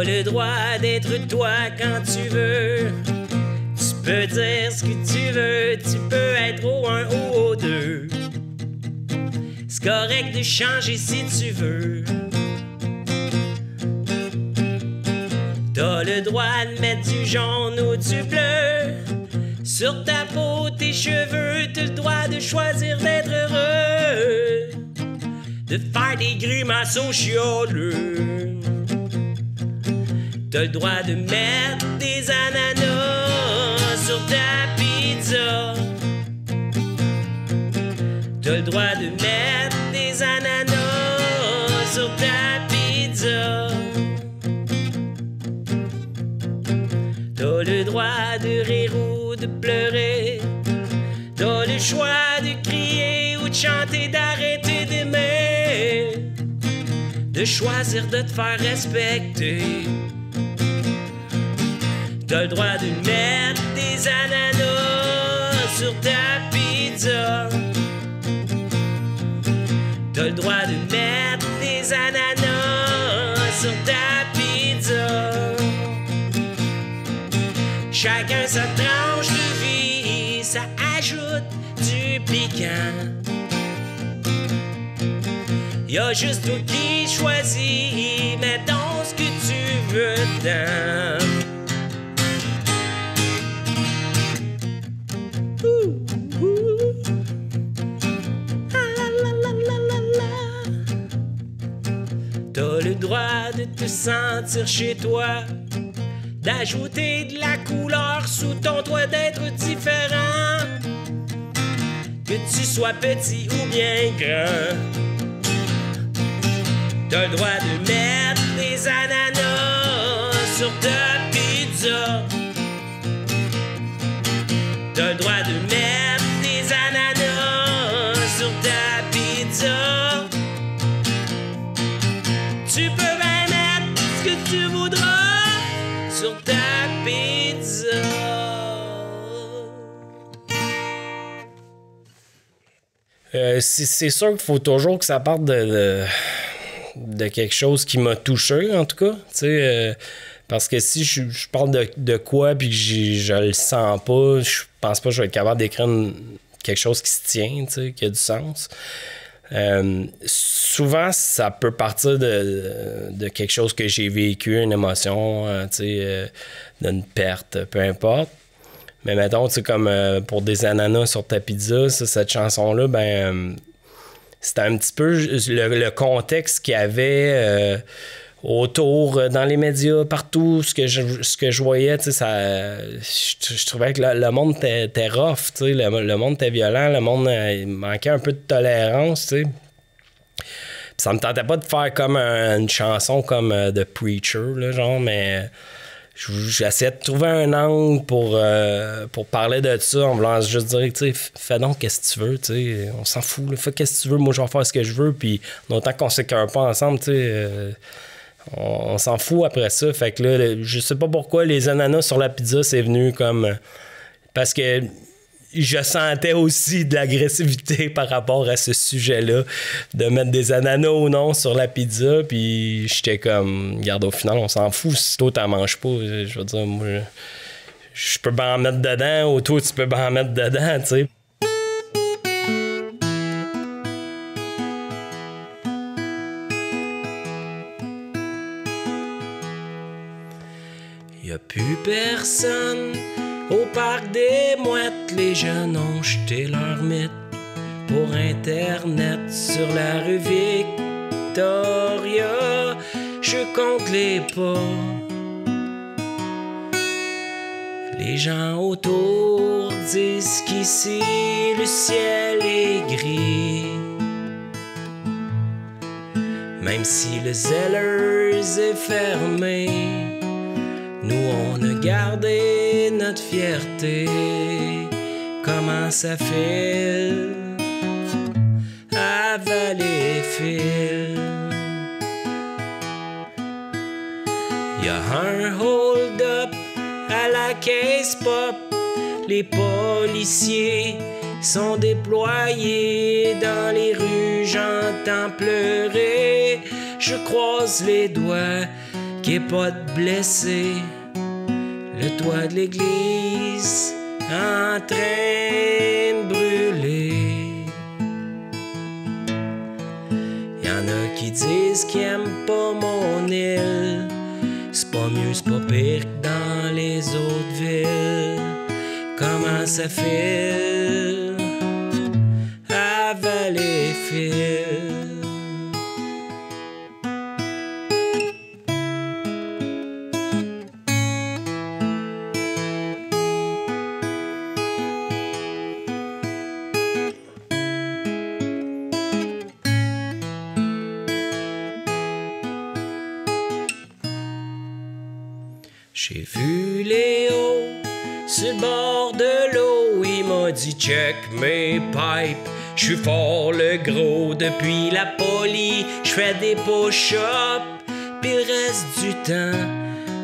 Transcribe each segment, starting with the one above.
le droit d'être toi quand tu veux. Tu peux dire ce que tu veux, tu peux être au 1 ou au 2. C'est correct de changer si tu veux. T'as le droit de mettre du jaune ou du bleu sur ta peau, tes cheveux. T'as le droit de choisir d'être heureux, de faire des grimaces chialeux. T'as le droit de mettre des ananas sur ta pizza. T'as le droit de mettre des ananas sur ta pizza. T'as le droit de rire ou de pleurer. T'as le choix de crier ou de chanter, d'arrêter d'aimer, de choisir de te faire respecter. T'as le droit de mettre des ananas sur ta pizza. T'as le droit de mettre des ananas sur ta pizza. Chacun sa tranche de vie, ça ajoute du piquant. Y'a juste toi qui choisis, mets donc ce que tu veux dedans. T'as le droit de te sentir chez toi, d'ajouter de la couleur sous ton toit, d'être différent, que tu sois petit ou bien grand. T'as le droit de mettre des ananas sur ta pizza. T'as le droit de mettre des ananas sur ta pizza. Tu peux bien mettre ce que tu voudras sur ta pizza. C'est sûr qu'il faut toujours que ça parte de quelque chose qui m'a touché, en tout cas. Parce que si je parle de quoi puis que je le sens pas, je pense pas que je vais être capable d'écrire quelque chose qui se tient, qui a du sens. Souvent, ça peut partir de quelque chose que j'ai vécu, une émotion, d'une perte, peu importe. Mais mettons, comme pour des ananas sur ta pizza, cette chanson-là, c'était un petit peu le contexte qu'il y avait autour, dans les médias, partout, ce que je voyais, je trouvais que le monde était rough, le monde était violent, le monde il manquait un peu de tolérance, t'sais. Ça me tentait pas de faire comme une chanson comme The Preacher, là, genre, mais j'essayais de trouver un angle pour parler de ça en voulant juste dire, fais donc qu'est-ce que tu veux, on s'en fout, là, fais qu'est-ce que tu veux, moi je vais faire ce que je veux, puis autant qu'on s'écœure pas ensemble, on s'en fout après ça. Fait que là, je sais pas pourquoi les ananas sur la pizza, c'est venu comme... Parce que je sentais aussi de l'agressivité par rapport à ce sujet-là, de mettre des ananas ou non sur la pizza, puis j'étais comme, regarde, au final, on s'en fout si toi, t'en manges pas. Je veux dire, moi, je peux bien en mettre dedans, ou toi, tu peux bien en mettre dedans, tu sais. Y'a plus personne au parc des Mouettes, les jeunes ont jeté leur mythe pour Internet sur la rue Victoria. Je compte les pas, les gens autour disent qu'ici le ciel est gris, même si le Zellers est fermé. Nous, on a gardé notre fierté. Comment ça file à Valleyfield? Y'a un hold-up à la caisse pop. Les policiers sont déployés dans les rues. J'entends pleurer. Je croise les doigts qu'il n'y ait pas de blessés. Le toit de l'église en train de brûler. Y'en a qui disent qu'ils aiment pas mon île. C'est pas mieux, c'est pas pire que dans les autres villes. Comment ça file à Valleyfield? J'ai vu Léo sur le bord de l'eau, il m'a dit check mes pipes, j'suis fort le gros depuis la poli, j'fais des push-ups, pis le reste du temps,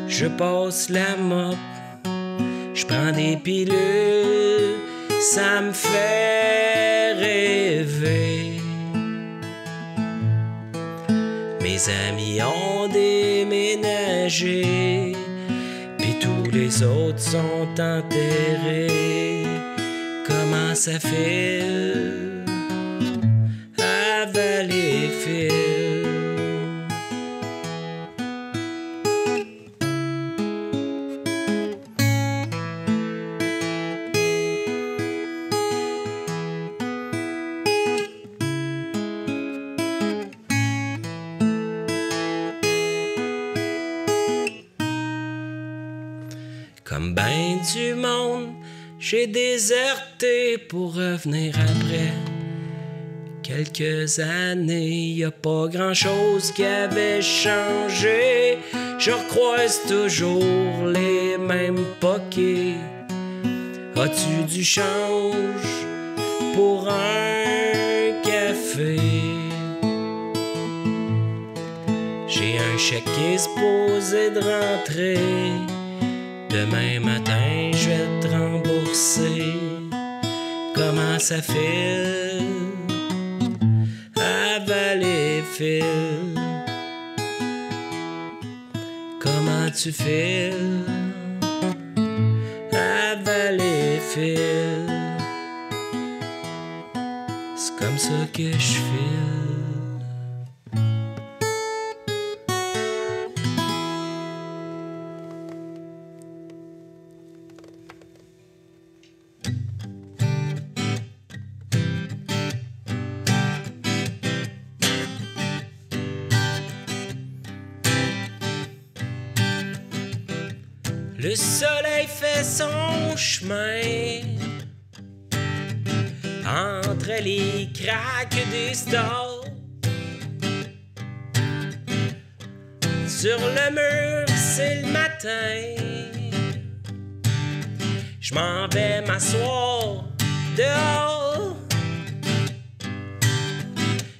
je passe la mop, j'prends des pilules, ça me fait rêver. Mes amis ont déménagé, pis tous les autres sont enterrés. Comment ça file à Valleyfield? Comme ben du monde, j'ai déserté pour revenir après. Quelques années, y a pas grand-chose qui avait changé. Je recroise toujours les mêmes poquets. As-tu du change pour un café? J'ai un chèque qui est supposé de rentrer. Demain matin, je vais te rembourser. Comment ça file à Valleyfield? Comment tu files à Valleyfield? C'est comme ça que je file. Le soleil fait son chemin entre les craques des stores. Sur le mur, c'est le matin. Je m'en vais m'asseoir dehors.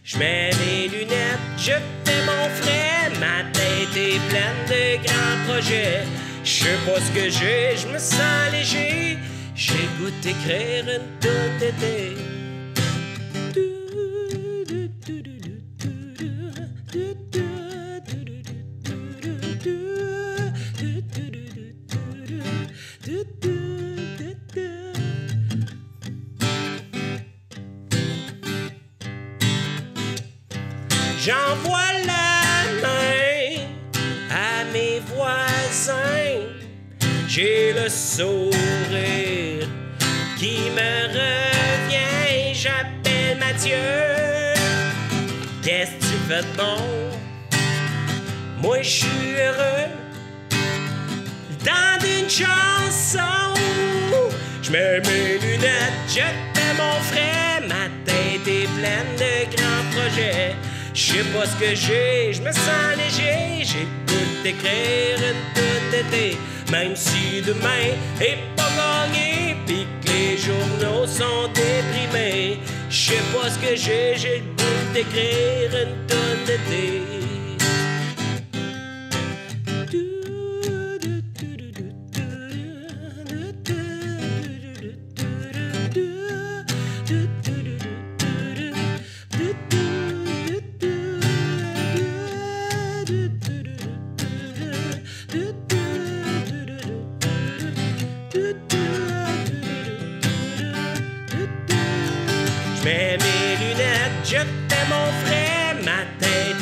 Je mets mes lunettes, je fais mon frais. Ma tête est pleine de grands projets. Je sais pas ce que j'ai, je me sens léger. J'ai le goût d'écrire une toune d'été. J'envoie la main à mes voisins. J'ai le sourire qui me revient. J'appelle Mathieu. Qu'est-ce que tu fais de bon? Moi je suis heureux dans une chanson. Je mets mes lunettes, je fais mon frais. Ma tête est pleine de grands projets. Je sais pas ce que j'ai, je me sens léger. J'ai le goût d'écrire une toune d'été. Même si demain est pas gagné, pis que les journaux sont déprimés. Je sais pas ce que j'ai le goût d'écrire une toune d'été.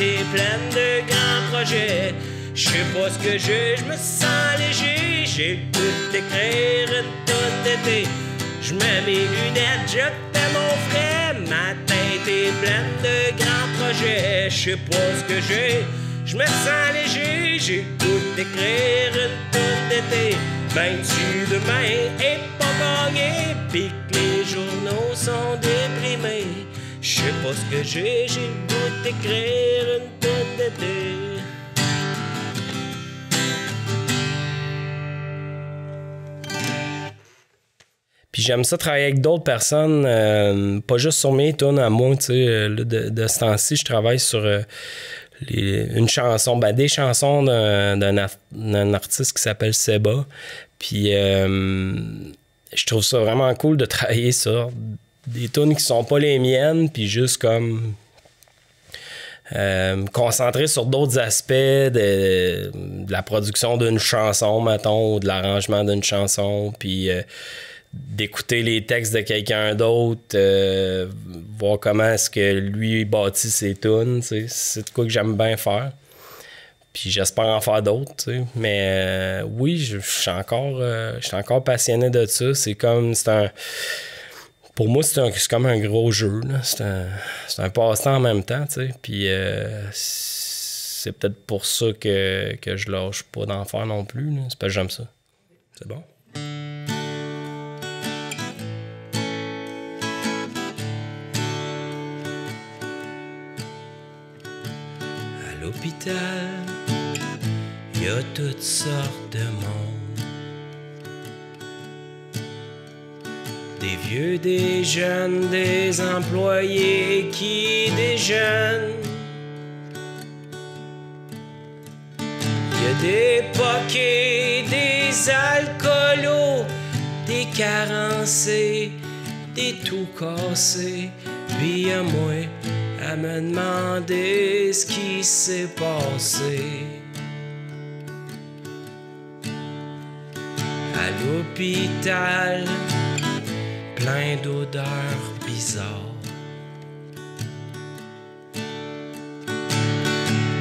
est pleine de grands projets. Je sais pas ce que j'ai, je me sens léger. J'ai le goût d'écrire une tonne d'été. Je mets mes lunettes, je fais mon frais. Ma tête est pleine de grands projets. Je sais pas ce que j'ai, je me sens léger. J'ai le goût d'écrire une tonne d'été. Même si demain est pas gagné, pis que les journaux sont déprimés. Je sais pas ce que j'ai le goût d'écrire une tonne d'été. Puis j'aime ça travailler avec d'autres personnes, pas juste sur mes tunes à moi, tu sais. De ce temps-ci, je travaille sur une chanson, des chansons d'un artiste qui s'appelle Seba. Puis je trouve ça vraiment cool de travailler sur des tunes qui sont pas les miennes, puis juste comme me concentrer sur d'autres aspects de la production d'une chanson, mettons, ou de l'arrangement d'une chanson, puis d'écouter les textes de quelqu'un d'autre, voir comment est-ce que lui bâtit ses tunes, tu sais. C'est de quoi que j'aime bien faire. Puis j'espère en faire d'autres, tu sais. Mais oui, je suis encore passionné de ça. Pour moi, c'est comme un gros jeu, là. C'est un passe-temps en même temps, tu sais. Puis c'est peut-être pour ça que je lâche pas d'en faire non plus, là. C'est parce que j'aime ça. C'est bon? À l'hôpital, il y a toutes sortes de monde. Des vieux, des jeunes, des employés qui déjeunent. Il y a des poquets, des alcoolos, des carencés, des tout cassés. Puis y a moi à me demander ce qui s'est passé. À l'hôpital, plein d'odeurs bizarres.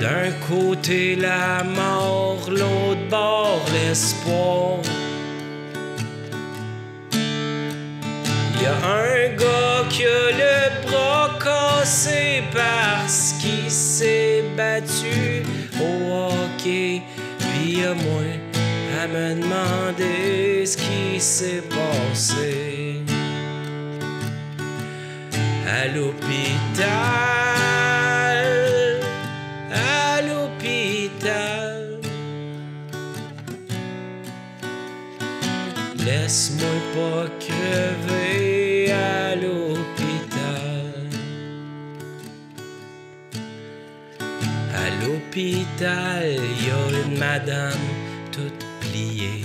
D'un côté la mort, l'autre bord l'espoir. Y a un gars qui a le bras cassé parce qu'il s'est battu au hockey. Puis y a moi à me demander ce qui s'est passé. À l'hôpital, à l'hôpital. Laisse-moi pas crever à l'hôpital. À l'hôpital, y a une madame toute pliée.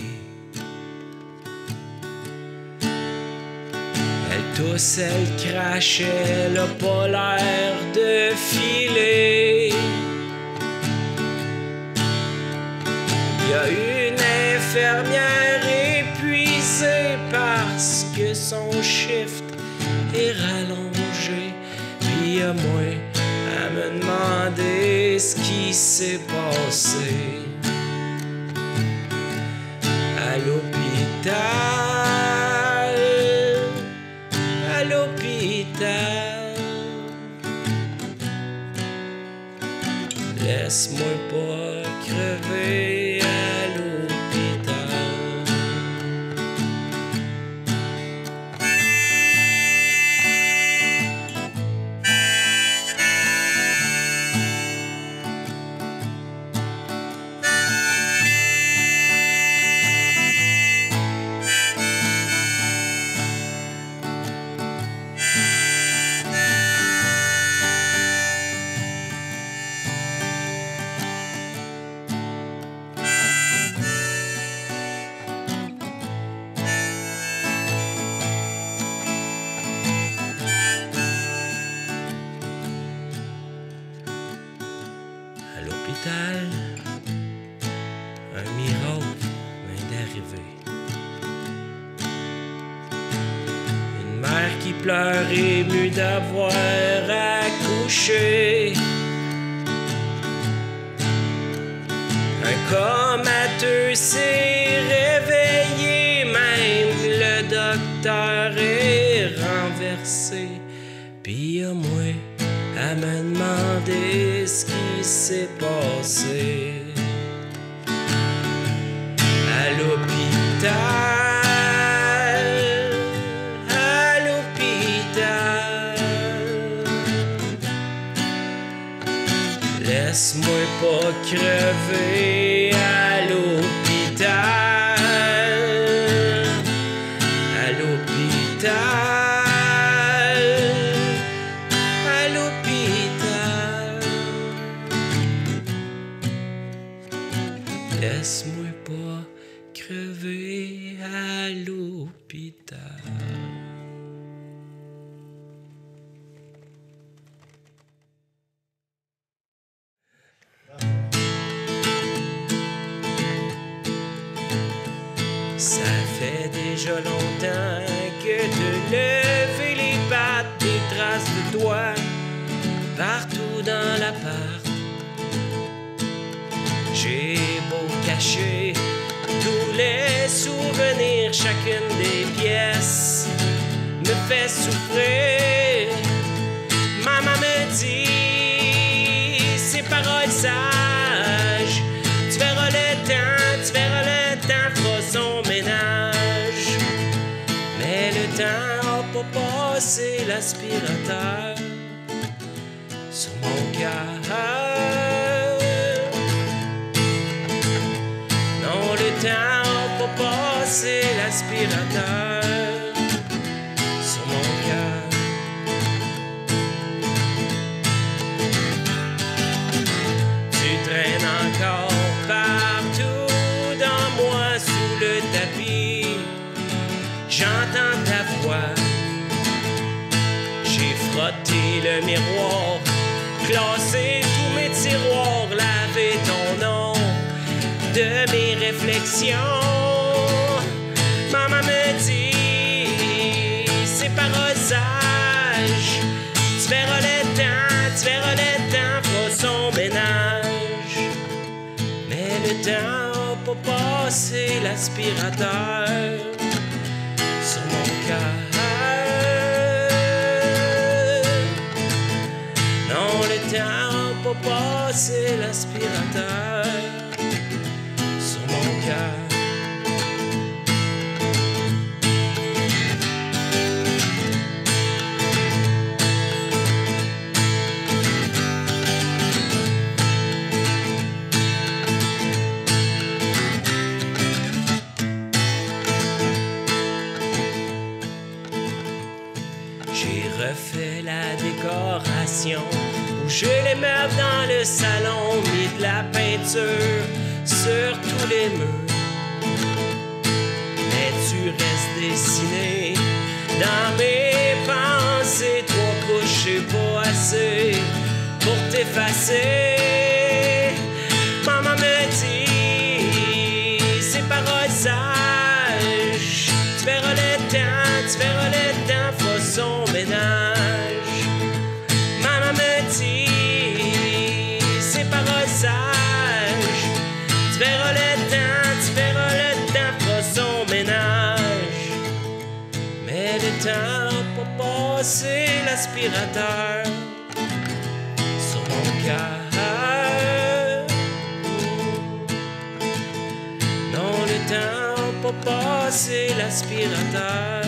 Elle tousse, elle crache, elle a pas l'air de filer. Y a une infirmière épuisée parce que son shift est rallongé. Puis y a moi à me demander ce qui s'est passé. À l'hôpital, à l'hôpital. Laisse-moi pas crever à l'hôpital. Un miracle vient d'arriver. Une mère qui pleure émue d'avoir accouché. comateux s'est réveillé, même le docteur est renversé. Pis y'a moi à me demander ce qui s'est passé. À l'hôpital, à l'hôpital, laisse-moi pas crever à l'hôpital, à l'hôpital, à l'hôpital, laisse-moi pas crever à l'hôpital. Ça fait déjà longtemps que de lever les pattes, des traces de doigts partout dans l'appart. J'ai beau cacher tous les souvenirs, chacune des pièces me fait souffrir. Maman me dit ces paroles sages, tu verras le temps fera son ménage. Mais le temps a pas passé l'aspirateur sur mon cœur. Non, le temps a pas passé l'aspirateur sur mon cœur. Tu traînes encore partout dans moi sous le tapis. J'entends ta voix. J'ai frotté le miroir, classé tous mes tiroirs, lavé ton nom de mes réflexions. Maman me dit ces paroles sages, tu verras le temps fera son ménage. Mais le temps a pas passé l'aspirateur sur mon cœur. Non, le temps a pas passé l'aspirateur sur mon cœur. J'ai refait la décoration, bougé les meubles dans le salon, mis de la peinture sur tous les murs. Mais tu restes dessiné dans mes pensées, 3 couches c'est pas assez pour t'effacer. Maman me dit ces paroles sages, tu verras le temps fera son ménage. Maman me dit ces paroles sages, tu verras le temps fera son ménage. Mais le temps pour passer l'aspirateur sur mon cœur. Non, le temps pour passer l'aspirateur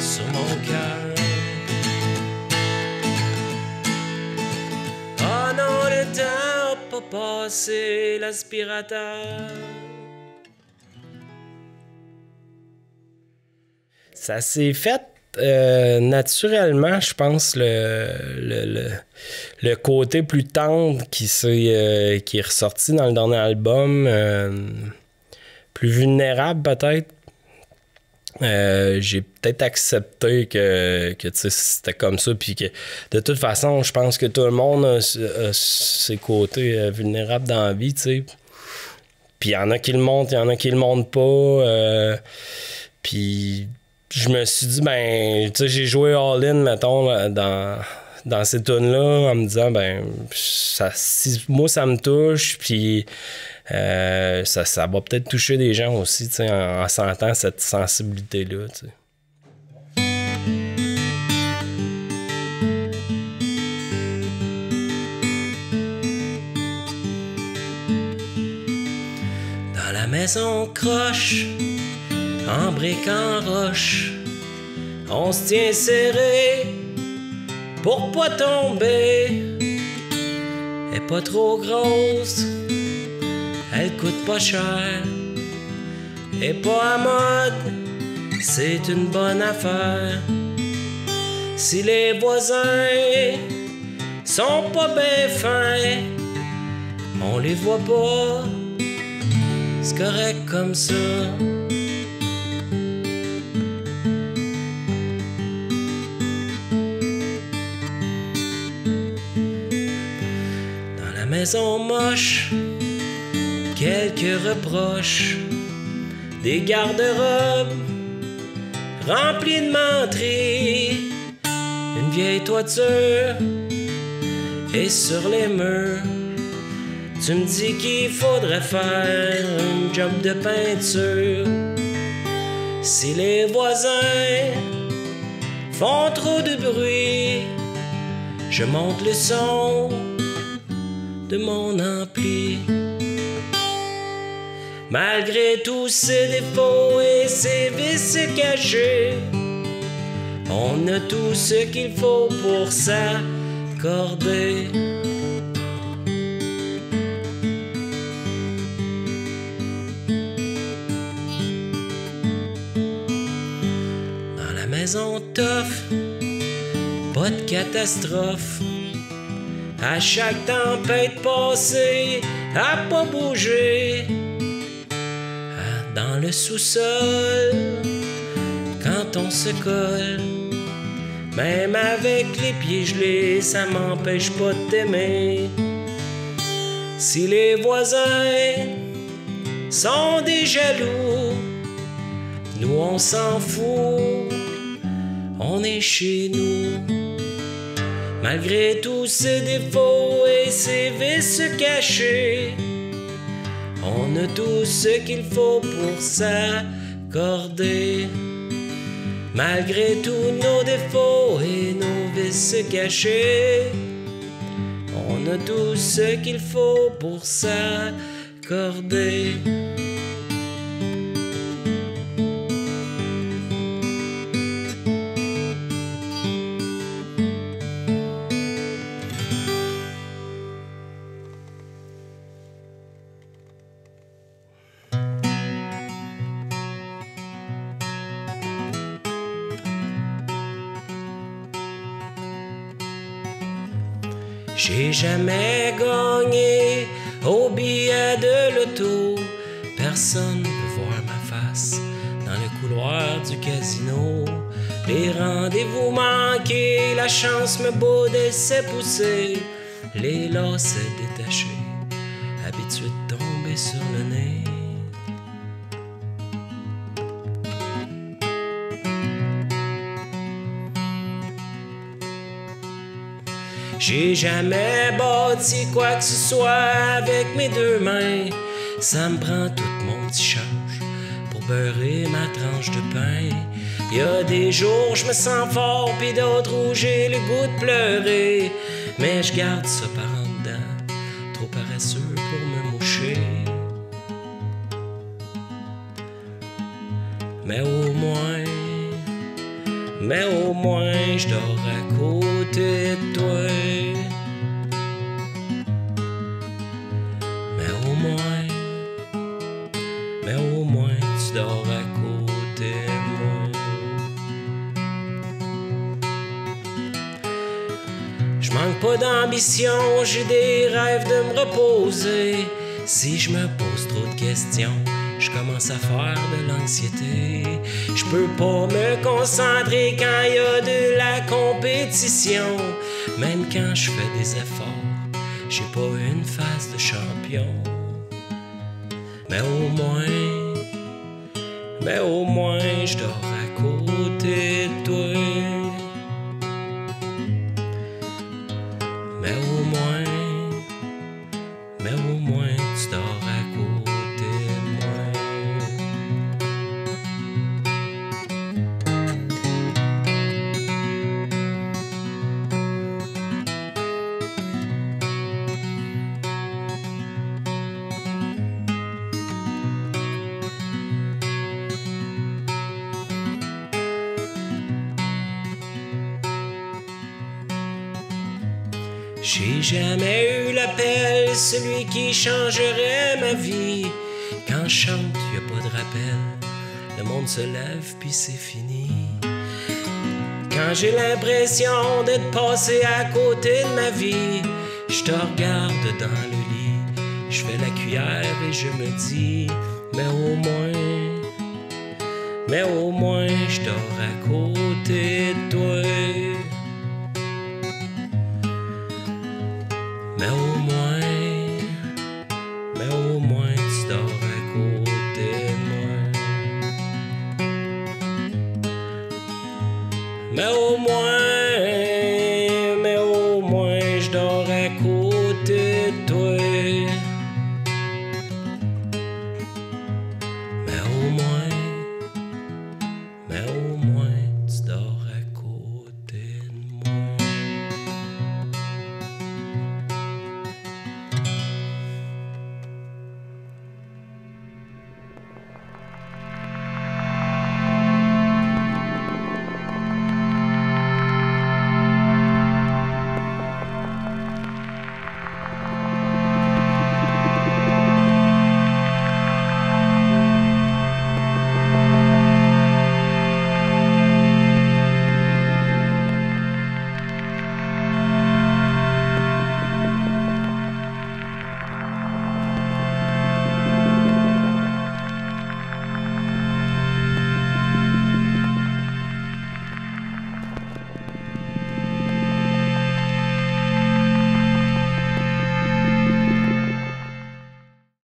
sur mon cœur. Oh non, le temps pour passer l'aspirateur. Ça s'est fait naturellement, je pense, le côté plus tendre qui est ressorti dans le dernier album, plus vulnérable peut-être. J'ai peut-être accepté que c'était comme ça, puis que de toute façon, je pense que tout le monde a ses côtés vulnérables dans la vie, tu sais. Puis il y en a qui le montrent, il y en a qui le montrent pas. Puis je me suis dit, ben, tu sais, j'ai joué all-in, mettons, dans dans ces tunes-là en me disant, ben, si moi, ça me touche, puis ça va peut-être toucher des gens aussi, tu sais, en sentant cette sensibilité-là, tu sais. Dans la maison croche, en brique en roche, on se tient serré pour pas tomber. Elle est pas trop grosse, elle coûte pas cher, elle est pas à mode, c'est une bonne affaire. Si les voisins sont pas ben fins, on les voit pas, c'est correct comme ça. Maison moche, quelques reproches, des garde-robes remplis de menteries, une vieille toiture et sur les murs, tu me dis qu'il faudrait faire un job de peinture. Si les voisins font trop de bruit, je monte le son de mon ampli. Malgré tous ses défauts et ses vices cachés, on a tout ce qu'il faut pour s'accorder. Dans la maison tough, pas de catastrophe. À chaque tempête passée, à pas bouger. Dans le sous-sol, quand on se colle, même avec les pieds gelés, ça m'empêche pas de t'aimer. Si les voisins sont des jaloux, nous on s'en fout, on est chez nous. Malgré tous ses défauts et ses vices cachés, on a tout ce qu'il faut pour s'accorder. Malgré tous nos défauts et nos vices cachés, on a tout ce qu'il faut pour s'accorder. J'ai jamais gagné au billet de l'auto. Personne ne veut voir ma face dans le couloir du casino. Les rendez-vous manqués, la chance me boude et s'est poussée. Les lacets détachés, habitués de tomber sur le nez. J'ai jamais bâti quoi que ce soit avec mes deux mains. Ça me prend tout mon petit change pour beurrer ma tranche de pain. Y a des jours je me sens fort pis d'autres où j'ai le goût de pleurer. Mais je garde ça par en dedans, trop paresseux pour me moucher. Mais au moins je dors à côté de toi. Mais au moins tu dors à côté de moi. Je manque pas d'ambition, j'ai des rêves de me reposer. Si je me pose trop de questions, je commence à faire de l'anxiété. Je peux pas me concentrer quand y a de la compétition. Même quand je fais des efforts, j'ai pas une face de champion. Mais au moins je dors à côté de toi. J'ai jamais eu l'appel, celui qui changerait ma vie. Quand je chante, y a pas de rappel. Le monde se lève puis c'est fini. Quand j'ai l'impression d'être passé à côté de ma vie, je te regarde dans le lit, je fais la cuillère et je me dis, mais au moins, je dors à côté de toi. Mais au moins, tu dors à côté de moi. Mais au moins, je dors à côté de toi. Mais au moins,